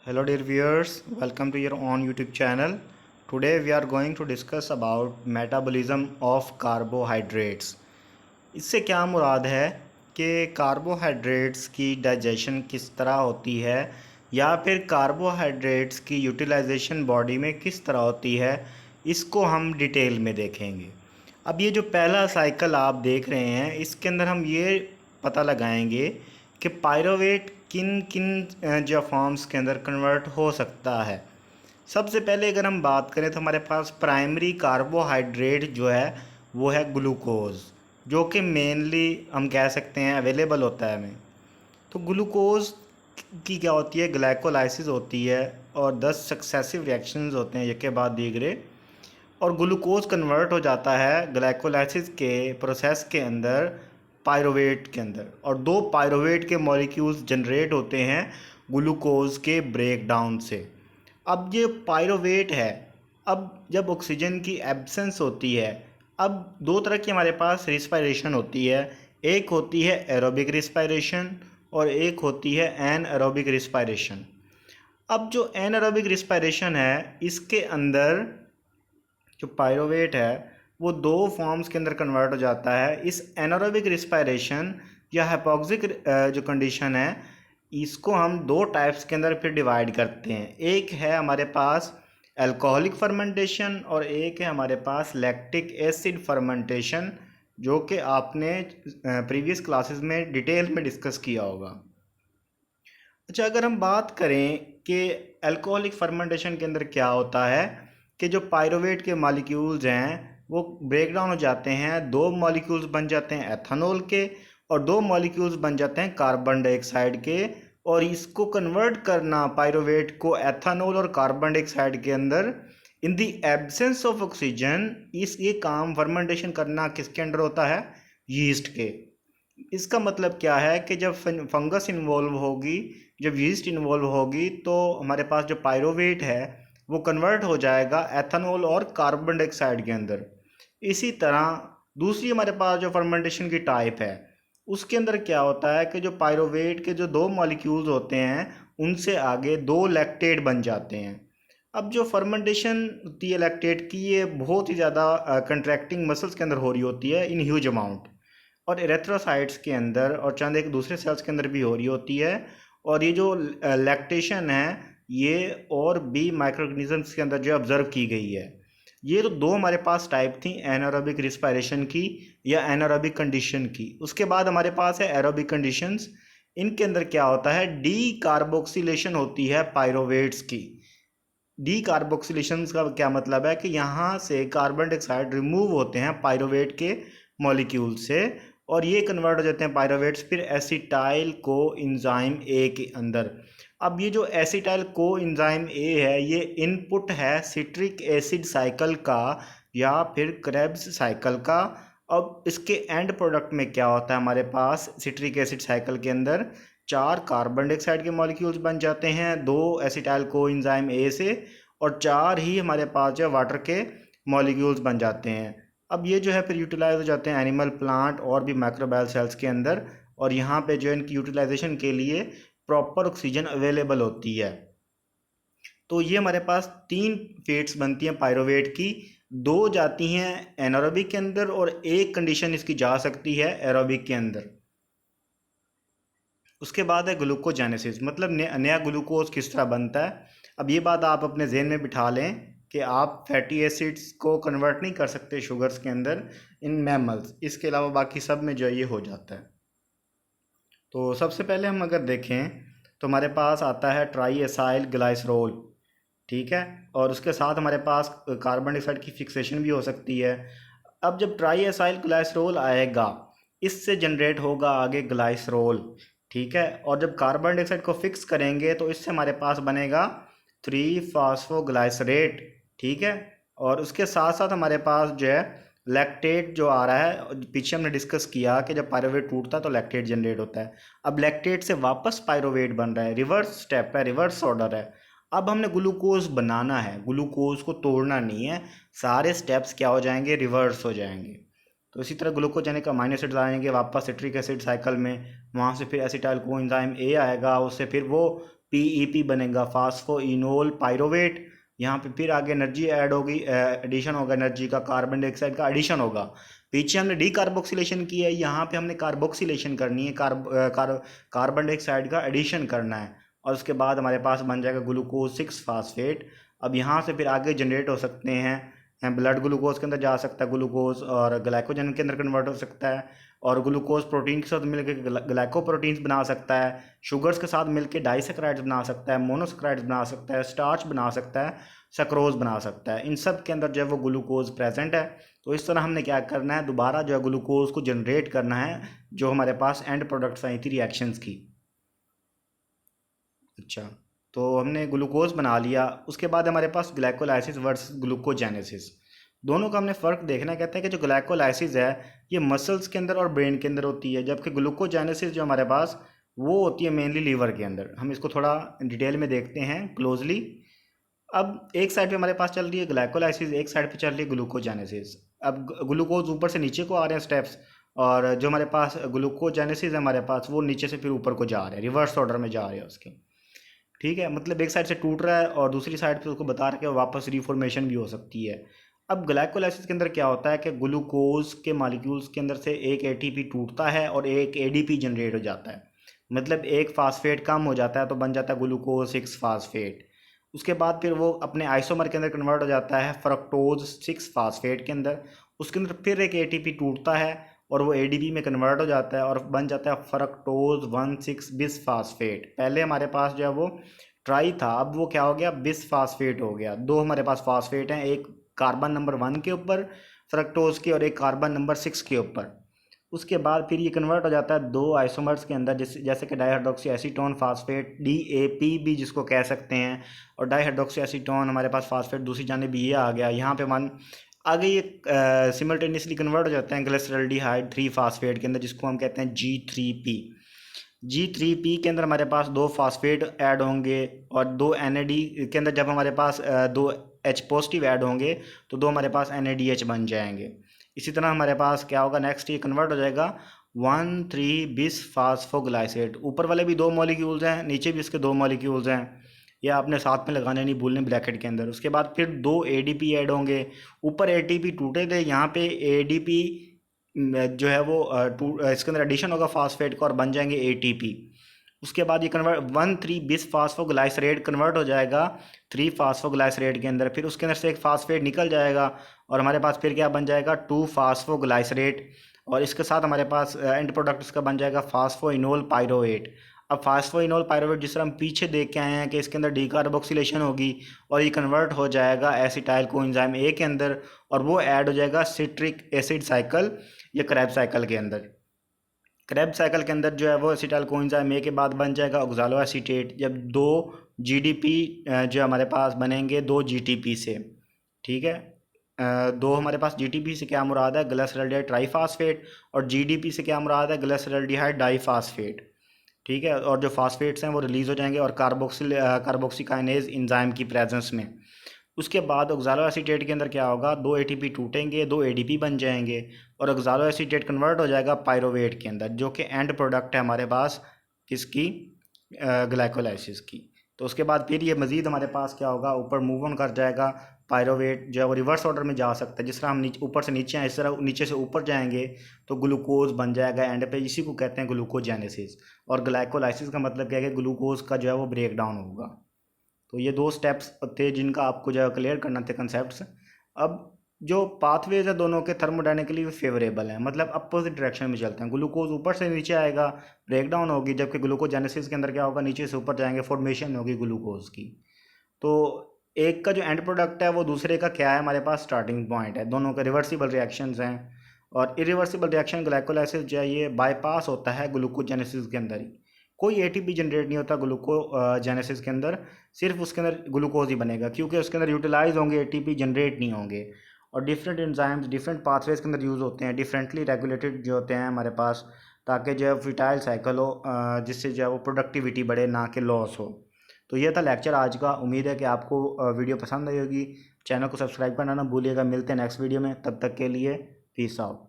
Hello dear viewers, welcome to your own YouTube channel. Today we are going to discuss about metabolism of carbohydrates. इससे क्या मुराद है कि carbohydrates की digestion किस तरह होती है या फिर कार्बोहाइड्रेट्स की यूटिलाइजेशन बॉडी में किस तरह होती है, इसको हम डिटेल में देखेंगे। अब ये जो पहला साइकिल आप देख रहे हैं, इसके अंदर हम ये पता लगाएंगे कि पायरोवेट किन किन जो फॉर्म्स के अंदर कन्वर्ट हो सकता है। सबसे पहले अगर हम बात करें तो हमारे पास प्राइमरी कार्बोहाइड्रेट जो है वो है ग्लूकोज, जो कि मेनली हम कह सकते हैं अवेलेबल होता है हमें। तो ग्लूकोज की क्या होती है, ग्लाइकोलाइसिस होती है और 10 सक्सेसिव रिएक्शंस होते हैं एक के बाद दीगरे, और ग्लूकोज कन्वर्ट हो जाता है ग्लाइकोलाइसिस के प्रोसेस के अंदर पायरोवेट के अंदर, और दो पायरोवेट के मॉलिक्यूल्स जनरेट होते हैं ग्लूकोज के ब्रेकडाउन से। अब ये पायरोवेट है, अब जब ऑक्सीजन की एब्सेंस होती है, अब दो तरह की हमारे पास रिस्पायरेशन होती है। एक होती है एरोबिक रिस्पायरेशन और एक होती है एनएरोबिक रिस्पायरेशन। अब जो एनएरोबिक रिस्पायरेशन है, इसके अंदर जो पायरोवेट है वो दो फॉर्म्स के अंदर कन्वर्ट हो जाता है। इस एनारोबिक रिस्पायरेशन या हाइपोक्सिक जो कंडीशन है, इसको हम दो टाइप्स के अंदर फिर डिवाइड करते हैं। एक है हमारे पास अल्कोहलिक फर्मेंटेशन और एक है हमारे पास लैक्टिक एसिड फर्मेंटेशन, जो कि आपने प्रीवियस क्लासेस में डिटेल में डिस्कस किया होगा। अच्छा, अगर हम बात करें कि अल्कोहलिक फर्मेंटेशन के अंदर क्या होता है कि जो पायरोवेट के मॉलिक्यूल्स हैं वो ब्रेक डाउन हो जाते हैं, दो मॉलिक्यूल्स बन जाते हैं एथेनॉल के और दो मॉलिक्यूल्स बन जाते हैं कार्बन डाइऑक्साइड के, और इसको कन्वर्ट करना पायरोवेट को एथेनॉल और कार्बन डाइऑक्साइड के अंदर in the absence of oxygen, ये काम फर्मेंटेशन करना किसके अंडर होता है, यीस्ट के। इसका मतलब क्या है कि जब फंगस इन्वॉल्व होगी, जब यीस्ट इन्वॉल्व होगी, तो हमारे पास जो पायरोवेट है वो कन्वर्ट हो जाएगा एथेनॉल और कार्बन डाइऑक्साइड के अंदर। इसी तरह दूसरी हमारे पास जो फर्मेंटेशन की टाइप है, उसके अंदर क्या होता है कि जो पायरोवेट के जो दो मॉलिक्यूल्स होते हैं उनसे आगे दो लैक्टेट बन जाते हैं। अब जो फर्मेंटेशन होती है लैक्टेट की, ये बहुत ही ज़्यादा कंट्रैक्टिंग मसल्स के अंदर हो रही होती है इन ह्यूज अमाउंट, और एरेथ्रोसाइट्स के अंदर और चंद एक दूसरे सेल्स के अंदर भी हो रही होती है। और ये जो लैक्टेशन है ये और भी माइक्रो ऑर्गेनिजम्स के अंदर जो ऑब्जर्व की गई है। ये तो दो हमारे पास टाइप थी, एनारोबिक रिस्पायरेशन की या एनारोबिक कंडीशन की। उसके बाद हमारे पास है एरोबिक कंडीशंस। इनके अंदर क्या होता है, डी कार्बोक्सिलेशन होती है पायरोवेट्स की। डी कार्बोक्सिलेशन का क्या मतलब है कि यहाँ से कार्बन डाइऑक्साइड रिमूव होते हैं पायरोवेट के मॉलिक्यूल से, और ये कन्वर्ट हो जाते हैं पायरोवेट्स फिर एसिटाइल को इंजाइम ए के अंदर। अब ये जो एसिटाइल को इंजाइम ए है, ये इनपुट है सिट्रिक एसिड साइकिल का या फिर क्रेब्स साइकिल का। अब इसके एंड प्रोडक्ट में क्या होता है, हमारे पास सिट्रिक एसिड साइकिल के अंदर चार कार्बन डाइऑक्साइड के मॉलिक्यूल्स बन जाते हैं दो एसिटाइल को इंजाइम ए से, और चार ही हमारे पास जो वाटर के मॉलिक्यूल्स बन जाते हैं। अब ये जो है फिर यूटिलाइज हो जाते हैं एनिमल, प्लांट और भी माइक्रोबायल सेल्स के अंदर, और यहाँ पे जो इनकी यूटिलाइजेशन के लिए प्रॉपर ऑक्सीजन अवेलेबल होती है। तो ये हमारे पास तीन फेट्स बनती हैं पायरोवेट की, दो जाती हैं एनारोबिक के अंदर और एक कंडीशन इसकी जा सकती है एरोबिक के अंदर। उसके बाद है ग्लूकोजेनेसिस, मतलब नया ग्लूकोज किस तरह बनता है। अब ये बात आप अपने जहन में बिठा लें कि आप फैटी एसिड्स को कन्वर्ट नहीं कर सकते शुगर्स के अंदर इन मैमल्स, इसके अलावा बाकी सब में जो है ये हो जाता है। तो सबसे पहले हम अगर देखें तो हमारे पास आता है ट्राई एसाइल ग्लाइसरोल, ठीक है, और उसके साथ हमारे पास कार्बन डाइऑक्साइड की फिक्सेशन भी हो सकती है। अब जब ट्राई एसाइल ग्लाइसरोल आएगा, इससे जनरेट होगा आगे ग्लाइसरोल, ठीक है, और जब कार्बन डाइऑक्साइड को फिक्स करेंगे तो इससे हमारे पास बनेगा 3 फास्फोग्लाइसरेट, ठीक है। और उसके साथ साथ हमारे पास जो है लैक्टेट जो आ रहा है, पीछे हमने डिस्कस किया कि जब पायरोवेट टूटता है तो लैक्टेट जनरेट होता है। अब लैक्टेट से वापस पायरोवेट बन रहा है, रिवर्स स्टेप है, रिवर्स ऑर्डर है। अब हमने ग्लूकोज बनाना है, ग्लूकोज को तोड़ना नहीं है, सारे स्टेप्स क्या हो जाएंगे, रिवर्स हो जाएंगे। तो इसी तरह ग्लूकोजेनिक अमाइनो एसिड्स आएंगे वापस सिट्रिक एसिड साइकिल में, वहाँ से फिर एसिटाइल कोएंजाइम ए आएगा, उससे फिर वो PEP बनेगा, फास्फोइनोल पायरोवेट। यहाँ पे फिर आगे एनर्जी ऐड होगी, एडिशन होगा एनर्जी का, कार्बन डाइऑक्साइड का एडिशन होगा। पीछे हमने डीकार्बोक्सिलेशन की है, यहाँ पे हमने कार्बोक्सिलेशन करनी है, कार्बन डाइऑक्साइड का एडिशन करना है, और उसके बाद हमारे पास बन जाएगा ग्लूकोज 6 फास्फेट। अब यहाँ से फिर आगे जनरेट हो सकते हैं, ब्लड ग्लूकोज के अंदर जा सकता है ग्लूकोज, और ग्लाइकोजन के अंदर कन्वर्ट हो सकता है, और ग्लूकोज प्रोटीन के साथ मिलकर ग्लाइकोप्रोटीन्स बना सकता है, शुगर्स के साथ मिलकर डाइसेक्राइड्स बना सकता है, मोनोसेक्राइड्स बना सकता है, स्टार्च बना सकता है, सक्रोज बना सकता है। इन सब के अंदर जो है वो ग्लूकोज प्रेजेंट है। तो इस तरह हमने क्या करना है, दोबारा जो है ग्लूकोज को जनरेट करना है, जो हमारे पास एंड प्रोडक्ट्स आई थी रिएक्शंस की। अच्छा, तो हमने ग्लूकोज बना लिया, उसके बाद हमारे पास ग्लाइकोलाइसिस वर्सेस ग्लूकोजेनेसिस, दोनों का हमने फ़र्क देखना। कहते हैं कि जो ग्लाइकोलाइसिस है ये मसल्स के अंदर और ब्रेन के अंदर होती है, जबकि ग्लूकोजेनेसिस जो हमारे पास वो होती है मेनली लीवर के अंदर। हम इसको थोड़ा डिटेल में देखते हैं क्लोजली। अब एक साइड पे हमारे पास चल रही है ग्लाइकोलाइसिस, एक साइड पे चल रही है ग्लूकोजेनेसिस। अब ग्लूकोज ऊपर से नीचे को आ रहे हैं स्टेप्स, और जो हमारे पास ग्लूकोजेनेसिस है हमारे पास वो नीचे से फिर ऊपर को जा रहे हैं, रिवर्स ऑर्डर में जा रहे हैं उसके। ठीक है, मतलब एक साइड से टूट रहा है और दूसरी साइड पे उसको बता रहा है कि वापस रिफॉर्मेशन भी हो सकती है। अब ग्लाइकोलाइसिस के अंदर क्या होता है कि ग्लूकोज के मॉलिक्यूल्स के अंदर से एक एटीपी टूटता है और एक एडीपी जनरेट हो जाता है, मतलब एक फास्फेट कम हो जाता है तो बन जाता है ग्लूकोज 6 फास्फेट। उसके बाद फिर वो अपने आइसोमर के अंदर कन्वर्ट हो जाता है फ्रक्टोज 6 फास्फेट के अंदर, उसके अंदर फिर एक एटीपी टूटता है और वो एडीपी में कन्वर्ट हो जाता है और बन जाता है फ्रक्टोज 1,6 बिस फास्फेट। पहले हमारे पास जो है वो ट्राई था, अब वो क्या हो गया, बिस फास्फेट हो गया। दो हमारे पास फास्फेट हैं, एक कार्बन नंबर 1 के ऊपर फ्रक्टोज के और एक कार्बन नंबर 6 के ऊपर। उसके बाद फिर ये कन्वर्ट हो जाता है दो आइसोमर्स के अंदर, जैसे कि डाईहाइड्रोक्सी एसीटोन फास्फेट, DAP भी जिसको कह सकते हैं, और डाईहाइड्रोक्सी एसीटोन हमारे पास फास्फेट दूसरी जानिब ये आ गया। यहाँ पे मान आगे ये सिमल्टेनियसली कन्वर्ट हो जाते हैं ग्लिसरल्डिहाइड 3 फास्फेट के अंदर, जिसको हम कहते हैं G3P के अंदर हमारे पास दो फास्फेट ऐड होंगे, और दो NAD के अंदर जब हमारे पास दो H पॉजिटिव ऐड होंगे तो दो हमारे पास NADH बन जाएंगे। इसी तरह हमारे पास क्या होगा नेक्स्ट, ये कन्वर्ट हो जाएगा 1,3 बिस फास्फोग्लाइसेट। ऊपर वाले भी दो मॉलिक्यूल्स हैं, नीचे भी इसके दो मॉलिक्यूल्स हैं, या आपने साथ में लगाने नहीं भूलने ब्रैकेट के अंदर। उसके बाद फिर दो ADP ऐड होंगे, ऊपर ATP टूटे थे, यहाँ पे ADP जो है वो इसके अंदर एडिशन होगा फास्फेट का और बन जाएंगे ATP। उसके बाद ये कन्वर्ट 1,3 बिस फास्फोग्लाइसरेट कन्वर्ट हो जाएगा 3 फास्फोग्लाइसरेट के अंदर, फिर उसके अंदर से एक फास्फेट निकल जाएगा और हमारे पास फिर क्या बन जाएगा 2 फास्फोग्लाइसरेट, और इसके साथ हमारे पास एंड प्रोडक्ट इसका बन जाएगा फास्फोइनोल पायरोवेट। अब फास्फोइनोल पायरोवेट जिस तरह हम पीछे देख के आए हैं कि इसके अंदर डीकार्बोक्सिलेशन होगी और ये कन्वर्ट हो जाएगा एसिटाइल कोएंजाइम A के अंदर, और वो ऐड हो जाएगा सिट्रिक एसिड साइकिल या क्रैब साइकिल के अंदर। क्रैब साइकिल के अंदर जो है वो एसिटाइल कोएंजाइम A के बाद बन जाएगा ऑक्सालो एसीटेट, जब दो GDP जो हमारे पास बनेंगे दो GTP से। ठीक है, दो हमारे पास GTP से क्या मुराद है, ग्लिसरल्डिहाइड ट्राईफास्फेट, और GDP से क्या मुराद है, ग्लिसरल्डिहाइड डाईफास्फेट। ठीक है, और जो फास्फेट्स हैं वो रिलीज़ हो जाएंगे और कार्बोक्सीकाइनेज इंजाइम की प्रेजेंस में। उसके बाद ऑक्सालो एसीटेट के अंदर क्या होगा, दो ATP टूटेंगे, दो ADP बन जाएंगे, और ऑक्सालो एसीटेट कन्वर्ट हो जाएगा पायरोवेट के अंदर, जो कि एंड प्रोडक्ट है हमारे पास किसकी, ग्लाइकोलाइसिस की। तो उसके बाद फिर ये मज़ीद हमारे पास क्या होगा, ऊपर मूव ऑन कर जाएगा, पायरोवेट जो है वो रिवर्स ऑर्डर में जा सकता है, जिस तरह हम नीचे ऊपर से नीचे आए इस तरह नीचे से ऊपर जाएंगे तो ग्लूकोज बन जाएगा एंड पे, इसी को कहते हैं ग्लूकोजेनेसिस। और ग्लाइकोलाइसिस का मतलब क्या है कि ग्लूकोज का जो है वो ब्रेक डाउन होगा। तो ये दो स्टेप्स थे जिनका आपको जो है क्लियर करना थे कंसेप्ट्स। अब जो पाथवेज है दोनों के थर्मोडायनेमिकली फेवरेबल हैं, मतलब अपोजिट डायरेक्शन में चलते हैं। ग्लूकोज ऊपर से नीचे आएगा, ब्रेक डाउन होगी, जबकि ग्लूकोजेनेसिस के अंदर क्या होगा, नीचे से ऊपर जाएंगे, फॉर्मेशन होगी ग्लूकोज की। तो एक का जो एंड प्रोडक्ट है वो दूसरे का क्या है, हमारे पास स्टार्टिंग पॉइंट है, दोनों के रिवर्सिबल रिएक्शंस हैं। और इरिवर्सिबल रिएक्शन ग्लाइकोलाइसिस जो है ये बाईपास होता है ग्लूकोजेनेसिस के अंदर ही, कोई ATP जनरेट नहीं होता ग्लूकोजेनेसिस के अंदर, सिर्फ उसके अंदर ग्लूकोज ही बनेगा, क्योंकि उसके अंदर यूटिलाइज होंगे, ATP जनरेट नहीं होंगे। और डिफरेंट एंजाइम्स डिफरेंट पाथवेज के अंदर यूज़ होते हैं, डिफरेंटली रेगुलेटेड जो होते हैं हमारे पास, ताकि जो है फर्टाइल साइकिल हो, जिससे जो है वो प्रोडक्टिविटी बढ़े, ना कि लॉस हो। तो ये था लेक्चर आज का, उम्मीद है कि आपको वीडियो पसंद आई होगी। चैनल को सब्सक्राइब करना ना भूलिएगा। मिलते हैं नेक्स्ट वीडियो में, तब तक के लिए पीस आउट।